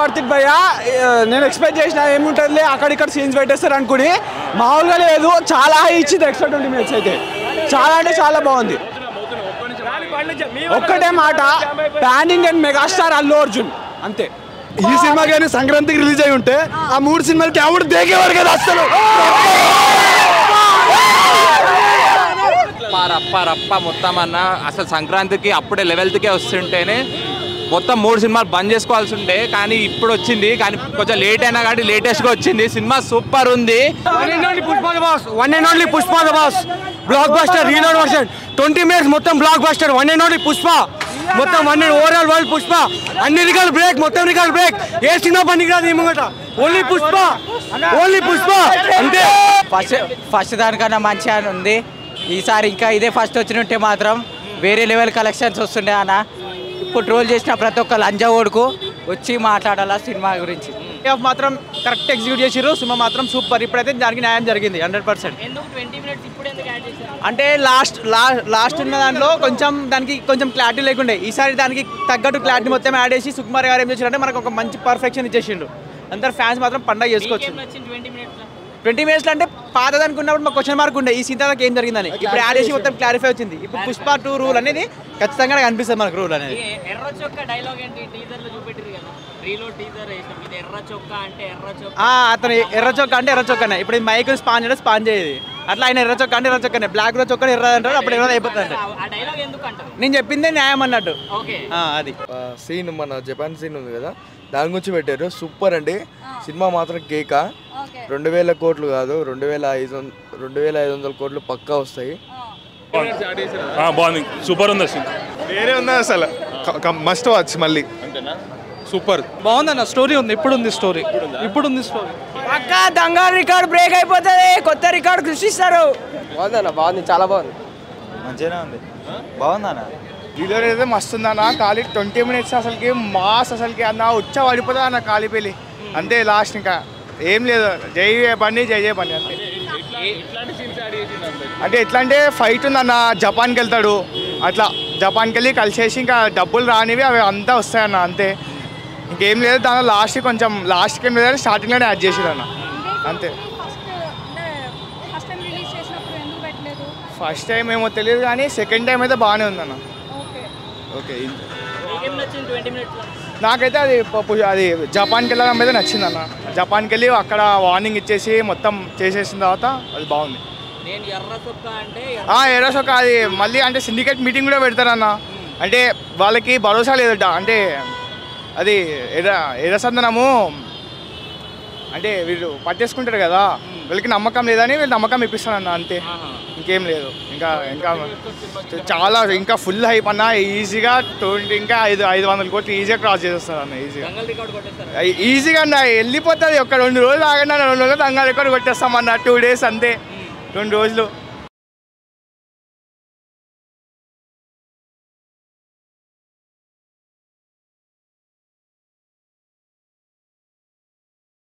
Worth it భయ్యా. నేను expect చేసిన ఏముంటుంది అక్కడిక్కడ సీన్స్ పెట్టేస్తారు అనుకుని, మామూలుగా లేదు. చాలా హై ఇచ్చింది ఎక్స్ట్రా 20 minutes అయితే. చాలా అంటే చాలా బాగుంది. ఒక్కటే మాట, pan Indian megastar Allu Arjun అంతే. ఈ సినిమా కానీ సంక్రాంతికి రిలీజ్ అయి ఉంటే ఆ 3 సినిమాలకి ఎవడు దేకేవారు కదా అసలు. రప్ప మొత్తం అన్న అసలు సంక్రాంతికి అప్పుడే 11th వస్తుంటేనే మొత్తం 3 సినిమాలు బంద్ చేసుకోవాల్సి ఉండే, కానీ ఇప్పుడు వచ్చింది. కానీ కొంచెం లేట్ అయినా కానీ లేటెస్ట్గా వచ్చింది. సినిమా సూపర్ ఉంది. One and only Pushpa the boss block buster reload version 20 minutes మొత్తం block buster. One and only Pushpa మొత్తం ఓవరాల్ వరల్డ్ పుష్ప. అన్ని రికార్డు బ్రేక్, మొత్తం రికార్డు బ్రేక్. ఏ సినిమా పనికి రాదు ఈ ముంగట. ఓన్లీ పుష్ప అంతే. ఫస్ట్ దానికన్నా మంచిగా ఉంది. ఈసారి ఇంకా ఇదే ఫస్ట్ వచ్చినట్టే మాత్రం వేరే లెవెల్ కలెక్షన్స్ వస్తుండే అన్న. ఇప్పుడు ట్రోల్ చేసిన ప్రతి ఒక్క లంజా ఓడుకు వచ్చి మాట్లాడాలా సినిమా గురించి. మాత్రం కరెక్ట్ ఎగ్జిక్యూట్ చేసిర్రు. సినిమా మాత్రం సూపర్. ఇప్పుడైతే దానికి న్యాయం జరిగింది 100%. అంటే లాస్ట్ ఉన్న దాంట్లో దానికి కొంచెం క్లారిటీ లేకుండే. ఈసారి దానికి తగ్గట్టు క్లారిటీ మొత్తం యాడ్ చేసి సుకుమార్ గారు ఏం చేశారంటే మనకు ఒక మంచి పర్ఫెక్షన్ ఇచ్చేసిండు. అందరు ఫ్యాన్స్ మాత్రం పండగ చేసుకోవచ్చు. 20 minutes అంటే పాతదానికి ఉన్నప్పుడు మాకు క్వశ్చన్ మార్క్ ఉండే ఈ సీన్ ఏం జరిగిందని. ఇప్పుడు యాడ్ చేసి మొత్తం క్లారిఫై వచ్చింది. ఇప్పుడు పుష్ప 2 రూల్ అనేది ఖచ్చితంగా కనిపిస్తుంది మనకు. రూల్ అనేది అతను ఎర్ర చొక్క అంటే ఎర్ర చొక్కనే. ఇప్పుడు మైక్ స్పాన్ చేయడం స్పాన్ చేయదు. అట్లా ఆయన ఎర్ర చొక్క అంటే ఎర్ర చొక్కనే, బ్లాక్ లో చొక్క ఎర్ర అంటారు. అప్పుడు ఎర్ర అయిపోతుంది. నేను చెప్పిందే న్యాయం అన్నట్టు. అది సీన్ మన జపాన్ సీన్ ఉంది కదా, దాని గురించి పెట్టారు. సూపర్ అండి. సినిమా మాత్రం కేక. 2000 కోట్లు కాదు, 2500 కోట్లు పక్కా వస్తాయి. బాగుంది, సూపర్ ఉంది. వేరే ఉంది అసలు, మస్ట్ వాచ్. మళ్ళీ సూపర్ బాగుందన్న. స్టోరీ ఉంది, ఇప్పుడు ఉంది స్టోరీ. పక్కా దంగా రికార్డ్ బ్రేక్ అయిపోతుంది. కొత్త రికార్డ్ సృష్టిస్తారు. బాగుందన్న, బాగుంది, చాలా బాగుంది. మంచిగానే ఉంది, బాగుందన్న. రీలోడ్ అయితే మస్తు ఉందన్న. ఖాళీ 20 minutes అసలుకి మాస్ అసలుకి అన్న వచ్చా పడిపోతుంది అన్న ఖాళీ పెళ్ళి అంతే. లాస్ట్ ఇంకా ఏం లేదు. జై బండి అంతే. అంటే ఎట్లా అంటే ఫైట్ ఉందన్న, జపాన్కి వెళ్తాడు. అట్లా జపాన్కి వెళ్ళి కలిసేసి ఇంకా డబ్బులు రానివి అవి అంతా వస్తాయన్న అంతే. ఇంకేం లేదు. దాని లాస్ట్కి ఏం లేదు, స్టార్టింగ్లోనే యాడ్ చేసారు అన్న అంతే. ఫస్ట్ టైం ఏమో తెలియదు కానీ సెకండ్ టైం అయితే బాగానే ఉందన్న. ఓకే, నాకైతే అది జపాన్కి వెళ్ళడం అయితే నచ్చిందన్న. జపాన్కి వెళ్ళి అక్కడ వార్నింగ్ ఇచ్చేసి మొత్తం చేసేసిన తర్వాత అది బాగుంది. ఎర్ర చొక్క అది మళ్ళీ అంటే సిండికేట్ మీటింగ్ కూడా పెడతారన్న. అంటే వాళ్ళకి భరోసా లేదట. అంటే అది ఎర్రసందనము అంటే వీళ్ళు పట్టేసుకుంటారు కదా, వీళ్ళకి నమ్మకం లేదని వీళ్ళు నమ్మకం ఇప్పిస్తారన్న అంతే. ఇంకేం లేదు. ఇంకా చాలా ఇంకా ఫుల్ హైప్ అన్న. ఈజీగా 500 కోట్లు ఈజీగా క్రాస్ చేసేస్తారు అన్న. ఈజీగా అన్న వెళ్ళిపోతుంది. ఒక 2 రోజులు ఆగండి అన్న, 2 రోజులు దంగా రికార్డు కొట్టేస్తామన్న. 2 days అంతే, 2 రోజులు.